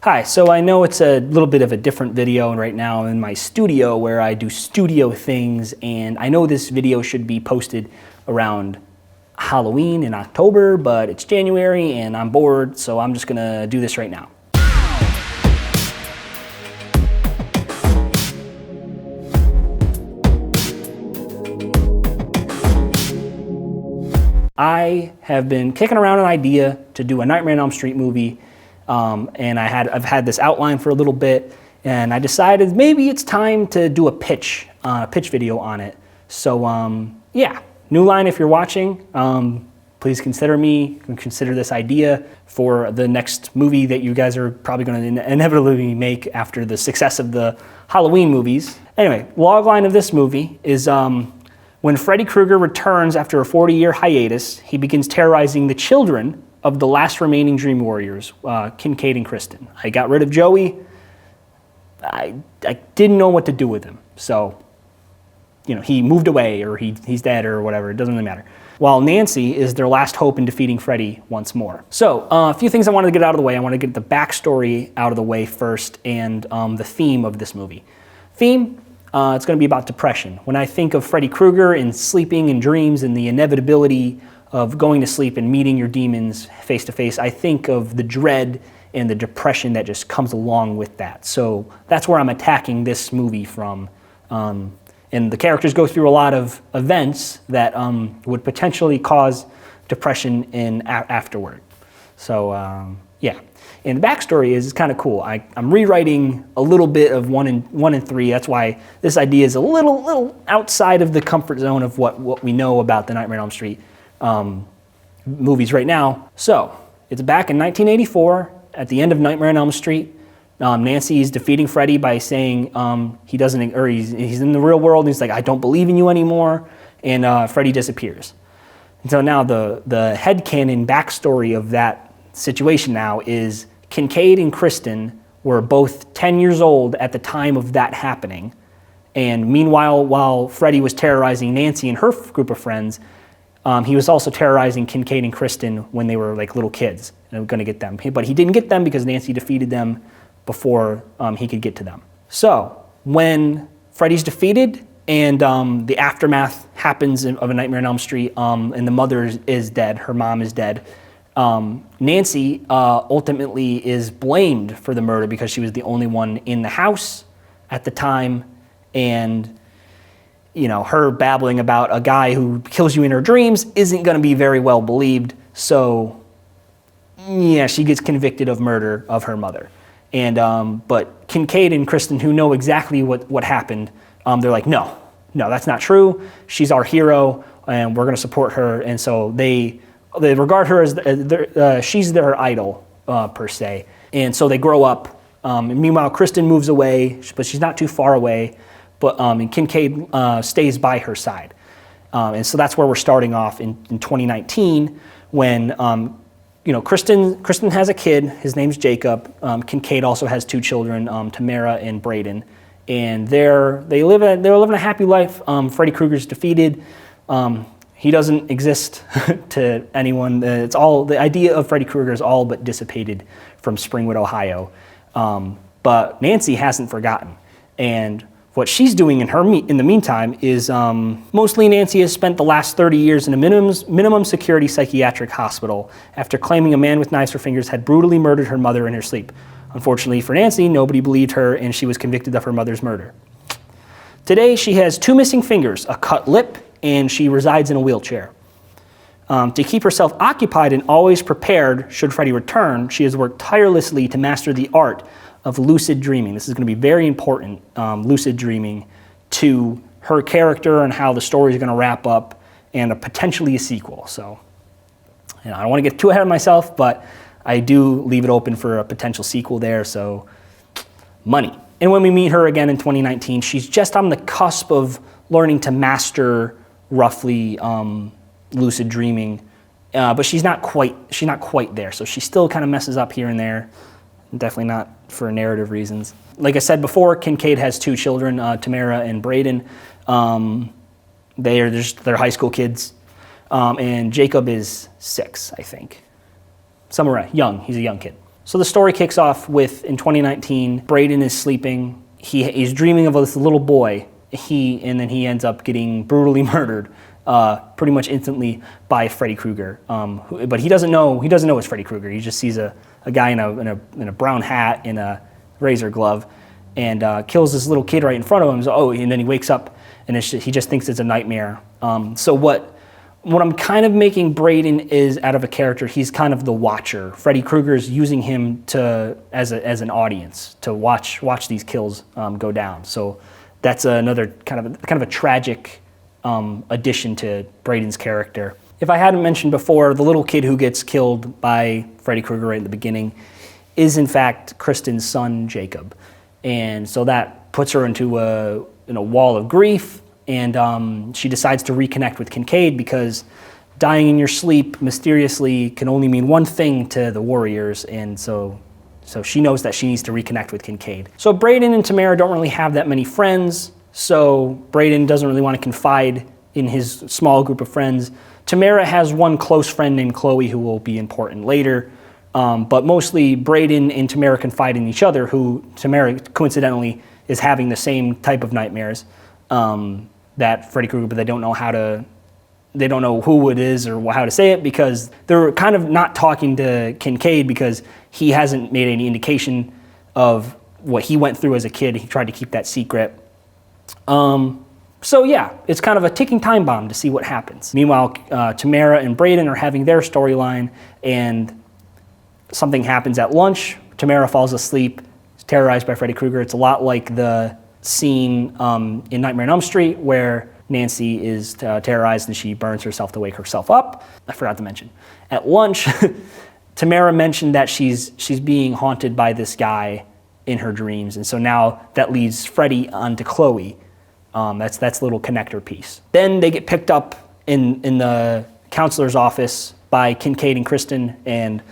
Hi, so I know it's a little bit of a different video right now in my studio where I do studio things, and I know this video should be posted around Halloween in October, but it's January and I'm bored, so I'm just gonna do this right now. I have been kicking around an idea to do a Nightmare on Elm Street movie, and I've had this outline for a little bit, and I decided maybe it's time to do a pitch video on it. So yeah, new line if you're watching. Please consider this idea for the next movie that you guys are probably going to inevitably make after the success of the Halloween movies. Anyway, logline of this movie is when Freddy Krueger returns after a 40-year hiatus, he begins terrorizing the children of the last remaining Dream Warriors, Kincaid and Kristen. I got rid of Joey. I didn't know what to do with him. So, you know, he moved away or he's dead or whatever. It doesn't really matter. While Nancy is their last hope in defeating Freddy once more. So, a few things I wanted to get out of the way. I want to get the backstory out of the way first and the theme of this movie. Theme? It's going to be about depression. When I think of Freddy Krueger and sleeping and dreams and the inevitability of going to sleep and meeting your demons face to face, I think of the dread and the depression that just comes along with that. So that's where I'm attacking this movie from. And the characters go through a lot of events that would potentially cause depression afterward. So yeah. And the backstory is kind of cool. I'm rewriting a little bit of one and three. That's why this idea is a little outside of the comfort zone of what we know about the Nightmare on Elm Street movies right now. So it's back in 1984 at the end of Nightmare on Elm Street. Nancy is defeating Freddy by saying he's in the real world. And he's like, I don't believe in you anymore, and Freddy disappears. And so now the headcanon backstory of that situation now is Kincaid and Kristen were both 10 years old at the time of that happening. And meanwhile, while Freddy was terrorizing Nancy and her group of friends, he was also terrorizing Kincaid and Kristen when they were like little kids and going to get them. But he didn't get them because Nancy defeated them before he could get to them. So when Freddy's defeated and the aftermath happens of A Nightmare on Elm Street, and the mother is dead, her mom is dead, Nancy ultimately is blamed for the murder because she was the only one in the house at the time, and you know, her babbling about a guy who kills you in her dreams isn't going to be very well believed. So yeah, she gets convicted of murder of her mother. And but Kincaid and Kristen, who know exactly what happened, they're like, no, that's not true. She's our hero, and we're going to support her. And so they regard her as she's their idol, per se. And so they grow up. And meanwhile, Kristen moves away, but she's not too far away. But and Kincaid stays by her side. And so that's where we're starting off in 2019 when you know, Kristen has a kid. His name's Jacob. Kincaid also has two children, Tamara and Braden. And they're living a happy life. Freddy Krueger's defeated. He doesn't exist to anyone. It's all, the idea of Freddy Krueger is all but dissipated from Springwood, Ohio. But Nancy hasn't forgotten. And what she's doing in the meantime is mostly Nancy has spent the last 30 years in a minimum security psychiatric hospital after claiming a man with knives for fingers had brutally murdered her mother in her sleep. Unfortunately for Nancy, nobody believed her and she was convicted of her mother's murder. Today, she has two missing fingers, a cut lip, and she resides in a wheelchair. To keep herself occupied and always prepared should Freddy return, she has worked tirelessly to master the art of lucid dreaming. This is going to be very important, lucid dreaming, to her character and how the story is going to wrap up, and potentially a sequel. So, you know, I don't want to get too ahead of myself, but I do leave it open for a potential sequel there. So, money. And when we meet her again in 2019, she's just on the cusp of learning to master roughly lucid dreaming, but she's not quite there. So she still kind of messes up here and there. Definitely not for narrative reasons. Like I said before, Kincaid has two children, Tamara and Braden. They're high school kids, and Jacob is 6, I think. Somewhere young. He's a young kid. So the story kicks off with, in 2019, Braden is sleeping. He's dreaming of this little boy. And then he ends up getting brutally murdered pretty much instantly by Freddy Krueger. But he doesn't know it's Freddy Krueger. He just sees a guy in a brown hat and a razor glove, and kills this little kid right in front of him. So, and then he wakes up, and he just thinks it's a nightmare. So what I'm kind of making Braden is out of a character. He's kind of the watcher. Freddy Krueger's using him as an audience to watch these kills go down. So that's another kind of a tragic addition to Braden's character. If I hadn't mentioned before, the little kid who gets killed by Freddy Krueger right in the beginning is in fact Kristen's son, Jacob. And so that puts her into a wall of grief, and she decides to reconnect with Kincaid, because dying in your sleep mysteriously can only mean one thing to the Warriors, and so she knows that she needs to reconnect with Kincaid. So Braden and Tamara don't really have that many friends, so Braden doesn't really want to confide in his small group of friends. Tamara has one close friend named Chloe who will be important later, but mostly Braden and Tamara confide in each other, who Tamara coincidentally is having the same type of nightmares that Freddy Krueger, but they don't know who it is or how to say it, because they're kind of not talking to Kincaid because he hasn't made any indication of what he went through as a kid. He tried to keep that secret. So yeah, it's kind of a ticking time bomb to see what happens. Meanwhile, Tamara and Braden are having their storyline, and something happens at lunch. Tamara falls asleep, is terrorized by Freddy Krueger. It's a lot like the scene in Nightmare on Elm Street where Nancy is terrorized and she burns herself to wake herself up. I forgot to mention. At lunch, Tamara mentioned that she's being haunted by this guy in her dreams, and so now that leads Freddy onto Chloe. That's a little connector piece. Then they get picked up in the counselor's office by Kincaid and Kristen, and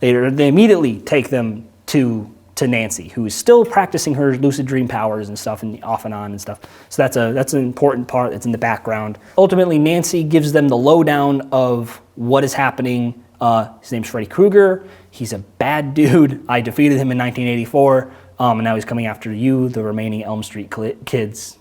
they immediately take them to Nancy, who is still practicing her lucid dream powers and stuff, and off and on and stuff. So that's an important part that's in the background. Ultimately, Nancy gives them the lowdown of what is happening. His name's Freddy Krueger. He's a bad dude. I defeated him in 1984, and now he's coming after you, the remaining Elm Street kids.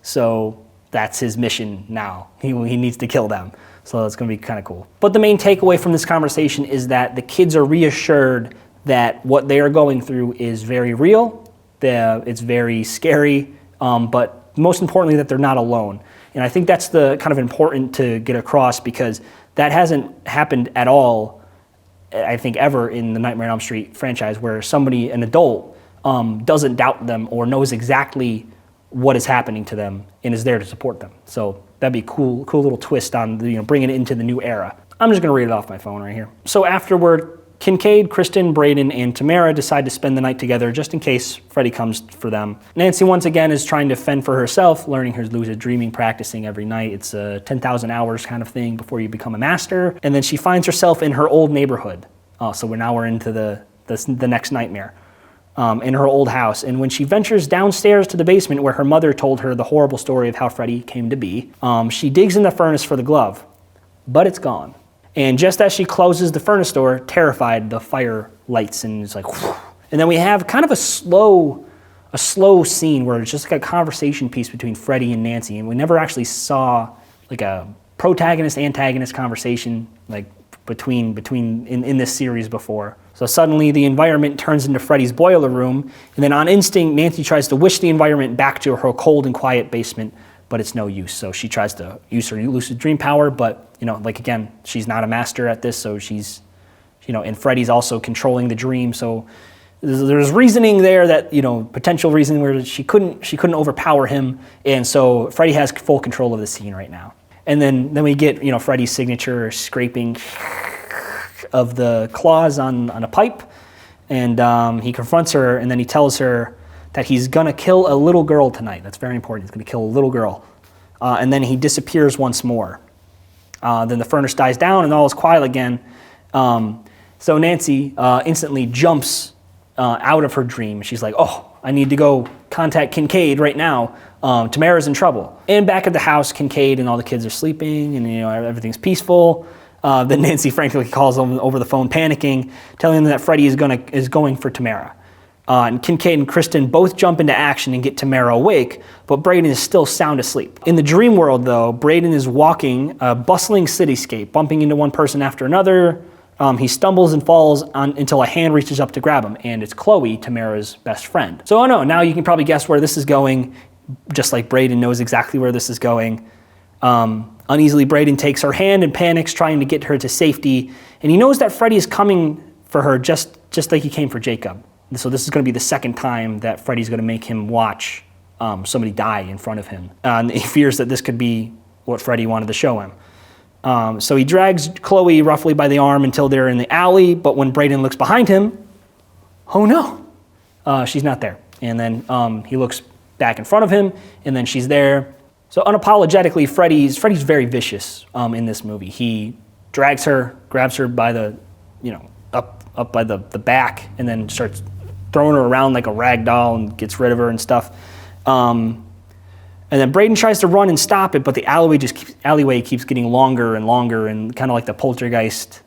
So that's his mission now. He needs to kill them. So that's going to be kind of cool. But the main takeaway from this conversation is that the kids are reassured that what they are going through is very real, it's very scary, but most importantly that they're not alone. And I think that's the kind of important to get across, because that hasn't happened at all, I think, ever in the Nightmare on Elm Street franchise, where somebody, an adult, doesn't doubt them or knows exactly what is happening to them and is there to support them. So that'd be a cool little twist on bringing it into the new era. I'm just going to read it off my phone right here. So afterward, Kincaid, Kristen, Braden, and Tamara decide to spend the night together just in case Freddy comes for them. Nancy once again is trying to fend for herself, learning her lucid dreaming, practicing every night. It's a 10,000 hours kind of thing before you become a master. And then she finds herself in her old neighborhood. So we're into the next nightmare. In her old house. And when she ventures downstairs to the basement where her mother told her the horrible story of how Freddy came to be, she digs in the furnace for the glove, but it's gone. And just as she closes the furnace door, terrified, the fire lights and it's like, whew. And then we have kind of a slow scene where it's just like a conversation piece between Freddy and Nancy, and we never actually saw like a protagonist-antagonist conversation like between in this series before. So suddenly the environment turns into Freddy's boiler room, and then on instinct, Nancy tries to wish the environment back to her cold and quiet basement, but it's no use. So she tries to use her lucid dream power, but again, she's not a master at this, so she's, and Freddy's also controlling the dream. So there's reasoning there that, potential reasoning where she couldn't overpower him, and so Freddy has full control of the scene right now. And then we get, Freddy's signature scraping of the claws on a pipe, and he confronts her, and then he tells her that he's gonna kill a little girl tonight. That's very important. He's gonna kill a little girl. And then he disappears once more. Then the furnace dies down and all is quiet again. So Nancy instantly jumps out of her dream. She's like, oh, I need to go contact Kincaid right now. Tamara's in trouble. And back at the house, Kincaid and all the kids are sleeping, and everything's peaceful. Then Nancy frankly calls them over the phone, panicking, telling them that Freddy is going for Tamara. And Kincaid and Kristen both jump into action and get Tamara awake, but Braden is still sound asleep. In the dream world, though, Braden is walking a bustling cityscape, bumping into one person after another. He stumbles and falls until a hand reaches up to grab him, and it's Chloe, Tamara's best friend. So I know, now you can probably guess where this is going, just like Braden knows exactly where this is going. Uneasily, Braden takes her hand and panics, trying to get her to safety, and he knows that Freddy is coming for her just like he came for Jacob. So this is going to be the second time that Freddy's going to make him watch somebody die in front of him. And he fears that this could be what Freddy wanted to show him. So he drags Chloe roughly by the arm until they're in the alley, but when Braden looks behind him, oh no, she's not there. And then he looks back in front of him, and then she's there. So unapologetically, Freddy's very vicious in this movie. He drags her, grabs her by the, up by the back, and then starts throwing her around like a rag doll and gets rid of her and stuff. And then Braden tries to run and stop it, but the alleyway keeps getting longer and longer, and kind of like the poltergeist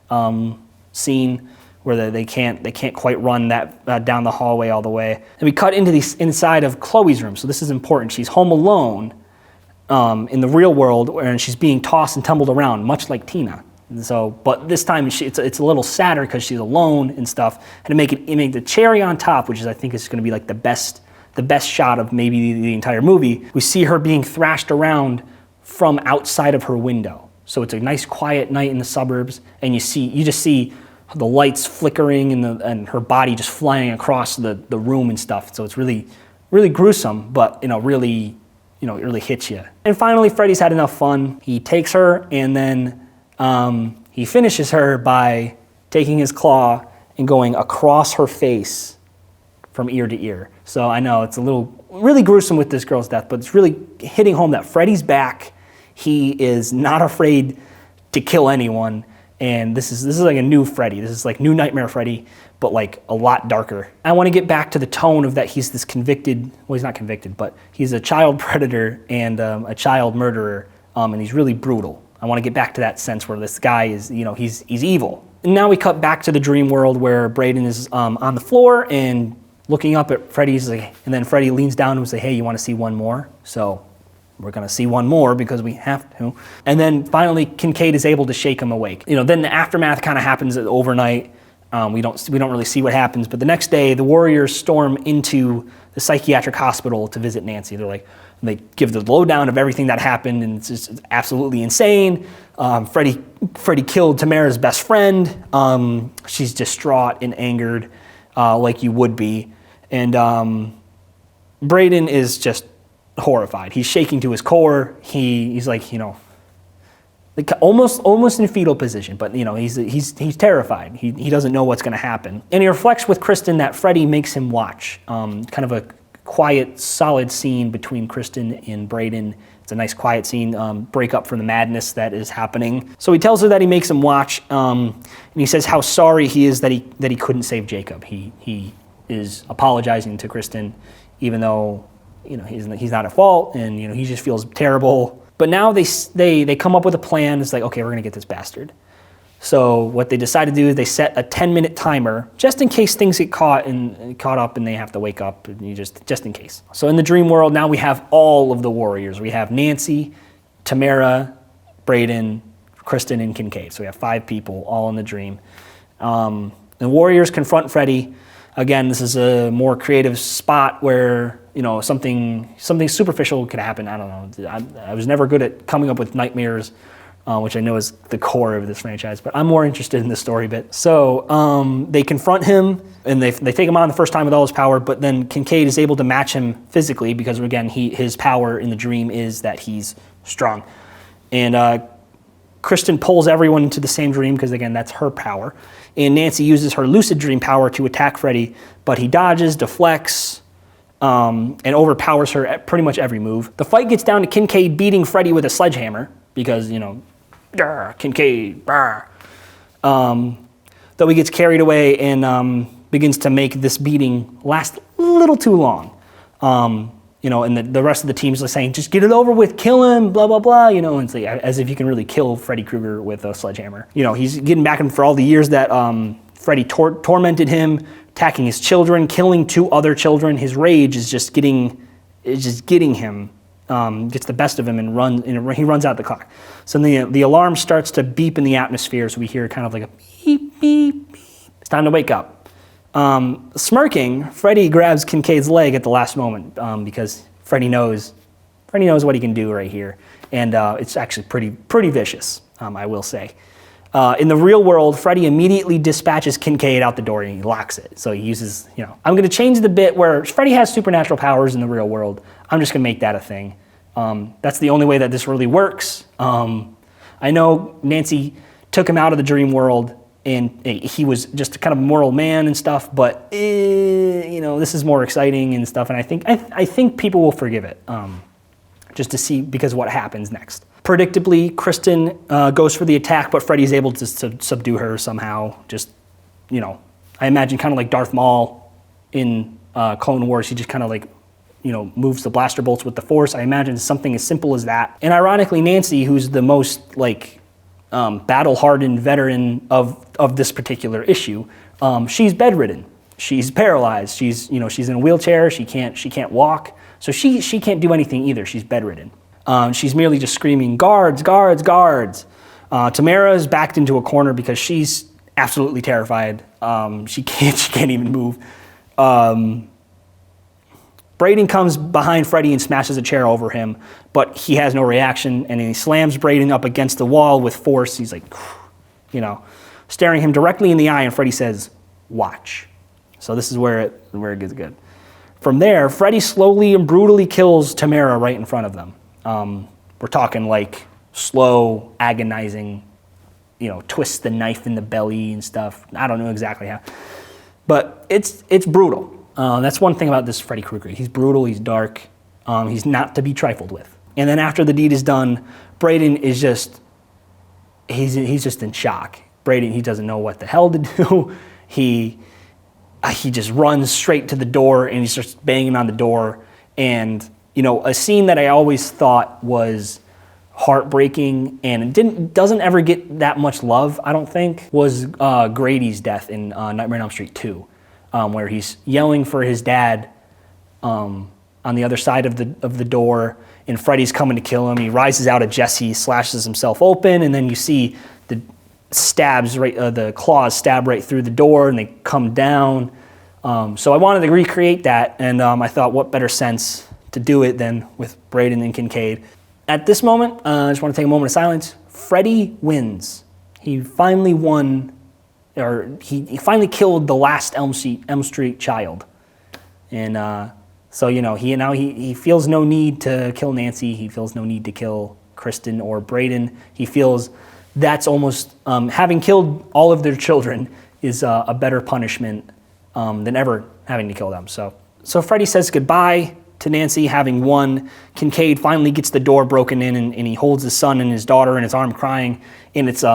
scene where they can't quite run that down the hallway all the way. And we cut into the inside of Chloe's room. So this is important. She's home alone in the real world, and she's being tossed and tumbled around, much like Tina. So, but this time it's a little sadder because she's alone and stuff. And to make the cherry on top, which is I think is going to be like the best shot of maybe the entire movie, we see her being thrashed around from outside of her window. So it's a nice quiet night in the suburbs, and you just see the lights flickering and her body just flying across the room and stuff. So it's really, really gruesome, but it really hits you. And finally, Freddy's had enough fun. He takes her, and then he finishes her by taking his claw and going across her face from ear to ear. So I know it's really gruesome with this girl's death, but it's really hitting home that Freddy's back. He is not afraid to kill anyone, and this is like a new Freddy. This is like new Nightmare Freddy, but like a lot darker. I want to get back to the tone of that he's this convicted, well, he's not convicted, but he's a child predator and a child murderer, and he's really brutal. I want to get back to that sense where this guy is, he's evil. And now we cut back to the dream world where Braden is on the floor and looking up at Freddy's, and then Freddy leans down and says, "Hey, you want to see one more?" So we're going to see one more because we have to. And then finally, Kincaid is able to shake him awake. Then the aftermath kind of happens overnight. We don't really see what happens, but the next day, the Warriors storm into the psychiatric hospital to visit Nancy. They give the lowdown of everything that happened, and it's just absolutely insane. Freddy killed Tamara's best friend. She's distraught and angered, like you would be. And Braden is just horrified. He's shaking to his core. He's like, almost in fetal position, but he's terrified. He doesn't know what's going to happen. And he reflects with Kristen that Freddy makes him watch. Kind of a quiet, solid scene between Kristen and Braden. It's a nice, quiet scene, break up from the madness that is happening. So he tells her that he makes him watch, and he says how sorry he is that he couldn't save Jacob. He is apologizing to Kristen, even though he's not at fault, and he just feels terrible. But now they come up with a plan. It's like, okay, we're gonna get this bastard. So what they decide to do is they set a 10-minute timer just in case things get caught up and they have to wake up, and just in case. So in the dream world, now we have all of the Warriors. We have Nancy, Tamara, Braden, Kristen, and Kincaid. So we have 5 people all in the dream. The Warriors confront Freddy. Again, this is a more creative spot where something superficial could happen. I don't know. I was never good at coming up with nightmares, which I know is the core of this franchise, but I'm more interested in the story bit. So they confront him, and they take him on the first time with all his power, but then Kincaid is able to match him physically because, again, his power in the dream is that he's strong. And Kristen pulls everyone into the same dream because, again, that's her power. And Nancy uses her lucid dream power to attack Freddy, but he dodges, deflects, and overpowers her at pretty much every move. The fight gets down to Kincaid beating Freddy with a sledgehammer because, Kincaid, though he gets carried away and begins to make this beating last a little too long. and the rest of the team's like saying, just get it over with, kill him, blah, blah, blah, and it's like, as if you can really kill Freddy Krueger with a sledgehammer. He's getting back for all the years that Freddy tormented him, attacking his children, killing 2 other children. His rage is just getting him, gets the best of him, and he runs out the clock. So the alarm starts to beep in the atmosphere, so we hear kind of like a beep, beep, beep. It's time to wake up. Smirking, Freddy grabs Kincaid's leg at the last moment because Freddy knows what he can do right here, and it's actually pretty vicious, I will say. In the real world, Freddy immediately dispatches Kincaid out the door and he locks it. So he uses, I'm going to change the bit where Freddy has supernatural powers in the real world. I'm just going to make that a thing. That's the only way that this really works. I know Nancy took him out of the dream world, and he was just a kind of moral man and stuff, but this is more exciting and stuff, and I think people will forgive it, just to see, because of what happens next. Predictably, Kristen goes for the attack, but Freddy's able to subdue her somehow. Just, I imagine kind of like Darth Maul in Clone Wars. He just kind of like, moves the blaster bolts with the Force. I imagine something as simple as that. And ironically, Nancy, who's the most battle-hardened veteran of this particular issue, she's bedridden. She's paralyzed. She's in a wheelchair. She can't walk. So she can't do anything either. She's bedridden. She's merely just screaming, guards, guards, guards. Tamara is backed into a corner because she's absolutely terrified. She can't even move. Braden comes behind Freddy and smashes a chair over him, but he has no reaction, and he slams Braden up against the wall with force. He's like, staring him directly in the eye, and Freddy says, watch. So this is where it gets good. From there, Freddy slowly and brutally kills Tamara right in front of them. We're talking like slow, agonizing, twist the knife in the belly and stuff. I don't know exactly how, but it's brutal. That's one thing about this Freddy Krueger. He's brutal, he's dark, he's not to be trifled with. And then after the deed is done, Braden is he's just in shock. Braden, he doesn't know what the hell to do. He just runs straight to the door and he starts banging on the door. And a scene that I always thought was heartbreaking and doesn't ever get that much love, I don't think, was Grady's death in Nightmare on Elm Street 2, where he's yelling for his dad on the other side of the door, and Freddy's coming to kill him. He rises out of Jesse, slashes himself open, and then you see the claws stab right through the door, and they come down. So I wanted to recreate that, and I thought, what better sense to do it than with Braden and Kincaid. At this moment, I just want to take a moment of silence. Freddy wins. He finally won, or he finally killed the last Elm Street child. And so, he feels no need to kill Nancy. He feels no need to kill Kristen or Braden. He feels that's almost, having killed all of their children is a better punishment than ever having to kill them. So Freddy says goodbye to Nancy, having won. Kincaid finally gets the door broken in, and he holds his son and his daughter in his arm crying, and it's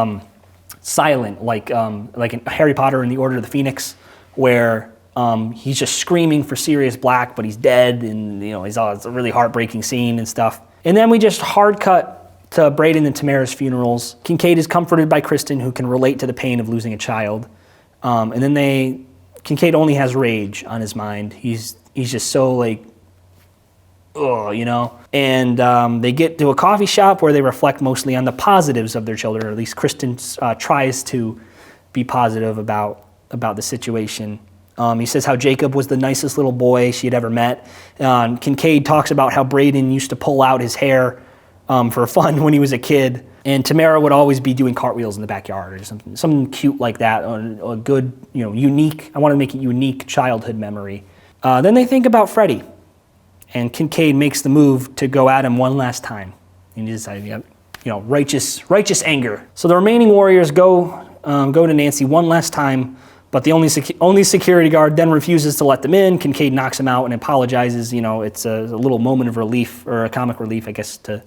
silent, like in Harry Potter and the Order of the Phoenix, where he's just screaming for Sirius Black, but he's dead, and it's a really heartbreaking scene and stuff. And then we just hard cut to Braden and Tamara's funerals. Kincaid is comforted by Kristen, who can relate to the pain of losing a child. And then Kincaid only has rage on his mind. He's just so and they get to a coffee shop where they reflect mostly on the positives of their children, or at least Kristen tries to be positive about the situation. He says how Jacob was the nicest little boy she had ever met. Kincaid talks about how Braden used to pull out his hair for fun when he was a kid, and Tamara would always be doing cartwheels in the backyard or something cute like that, a good, unique, I want to make it unique childhood memory. Then they think about Freddy. And Kincaid makes the move to go at him one last time. And he decides, righteous anger. So the remaining warriors go to Nancy one last time, but the only security guard then refuses to let them in. Kincaid knocks him out and apologizes. It's a little moment of relief, or a comic relief, I guess, to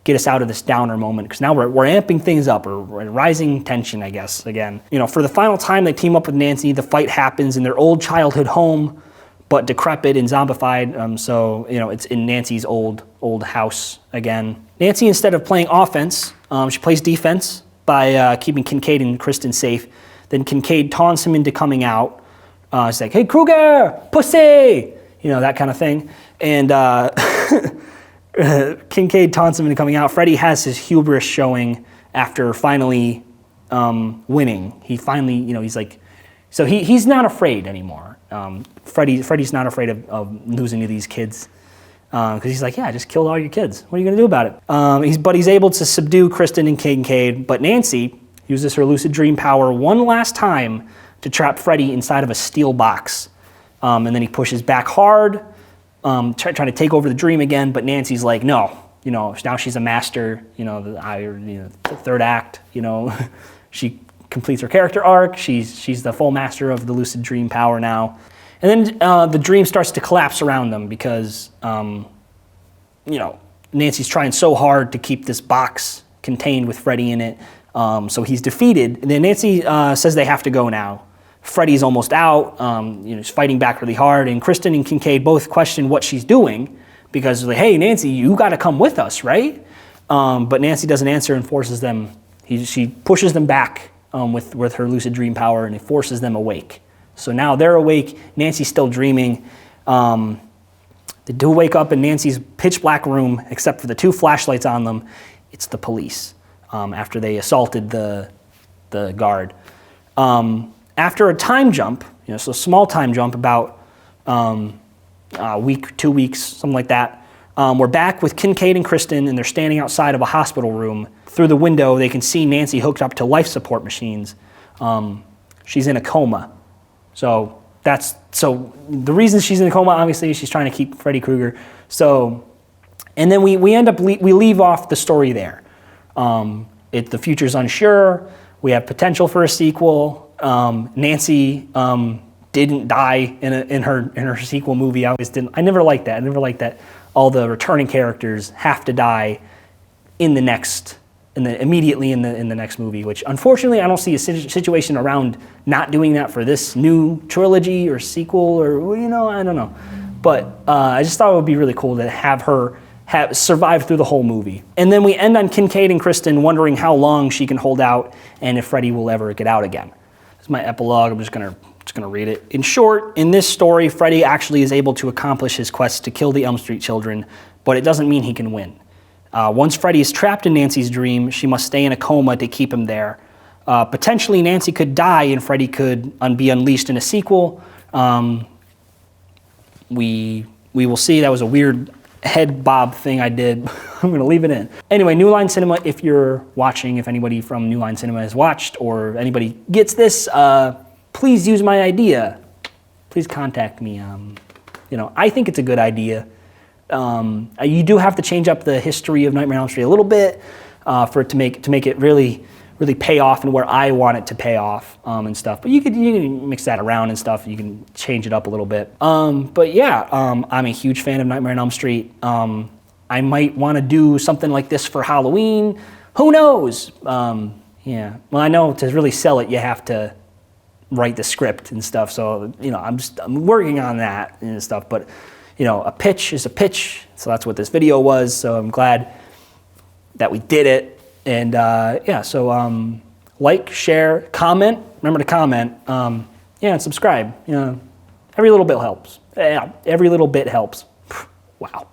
get us out of this downer moment, because now we're amping things up, or rising tension, I guess, again. For the final time, they team up with Nancy. The fight happens in their old childhood home, but decrepit and zombified. So, it's in Nancy's old house again. Nancy, instead of playing offense, she plays defense by keeping Kincaid and Kristen safe. Then Kincaid taunts him into coming out. He's like, "Hey, Kruger, pussy!" That kind of thing. And Kincaid taunts him into coming out. Freddy has his hubris showing after finally winning. He finally, he's like, so he's not afraid anymore. Freddy's not afraid of losing to these kids. Because he's like, yeah, I just killed all your kids. What are you going to do about it? But he's able to subdue Kristen and Kincaid. But Nancy uses her lucid dream power one last time to trap Freddy inside of a steel box. And then he pushes back hard, trying to take over the dream again. But Nancy's like, no. Now she's a master. The third act. She completes her character arc. She's the full master of the lucid dream power now. And then the dream starts to collapse around them because, Nancy's trying so hard to keep this box contained with Freddy in it. So he's defeated. And then Nancy says they have to go now. Freddy's almost out. He's fighting back really hard. And Kristen and Kincaid both question what she's doing because they're like, hey, Nancy, you got to come with us, right? But Nancy doesn't answer and forces them. She pushes them back with her lucid dream power, and it forces them awake. So now they're awake. Nancy's still dreaming. They do wake up in Nancy's pitch black room, except for the 2 flashlights on them. It's the police after they assaulted the guard. After a time jump, so a small time jump, about a week, 2 weeks, something like that, we're back with Kincaid and Kristen, and they're standing outside of a hospital room. Through the window, they can see Nancy hooked up to life support machines. She's in a coma. So the reason she's in a coma, obviously, is she's trying to keep Freddy Krueger. And then we leave off the story there. The future's unsure. We have potential for a sequel. Nancy didn't die in her sequel movie. I never liked that. I never liked that all the returning characters have to die immediately in the next movie, which unfortunately I don't see a situation around not doing that for this new trilogy or sequel or I don't know. But I just thought it would be really cool to have her survive through the whole movie. And then we end on Kincaid and Kristen wondering how long she can hold out and if Freddy will ever get out again. This is my epilogue. I'm just gonna read it. In short, in this story, Freddy actually is able to accomplish his quest to kill the Elm Street children, but it doesn't mean he can win. Once Freddy is trapped in Nancy's dream, she must stay in a coma to keep him there. Potentially, Nancy could die and Freddy could be unleashed in a sequel. We will see. That was a weird head bob thing I did. I'm going to leave it in. Anyway, New Line Cinema, if you're watching, if anybody from New Line Cinema has watched or anybody gets this, please use my idea. Please contact me. I think it's a good idea. You do have to change up the history of Nightmare on Elm Street a little bit for it to make it really pay off and where I want it to pay off and stuff. But you can mix that around and stuff. You can change it up a little bit. But yeah, I'm a huge fan of Nightmare on Elm Street. I might want to do something like this for Halloween. Who knows? Yeah. Well, I know to really sell it, you have to write the script and stuff. So I'm working on that and stuff. But a pitch is a pitch. So that's what this video was. So I'm glad that we did it. And yeah, so like, share, comment. Remember to comment. And subscribe. Every little bit helps. Yeah, every little bit helps. Wow.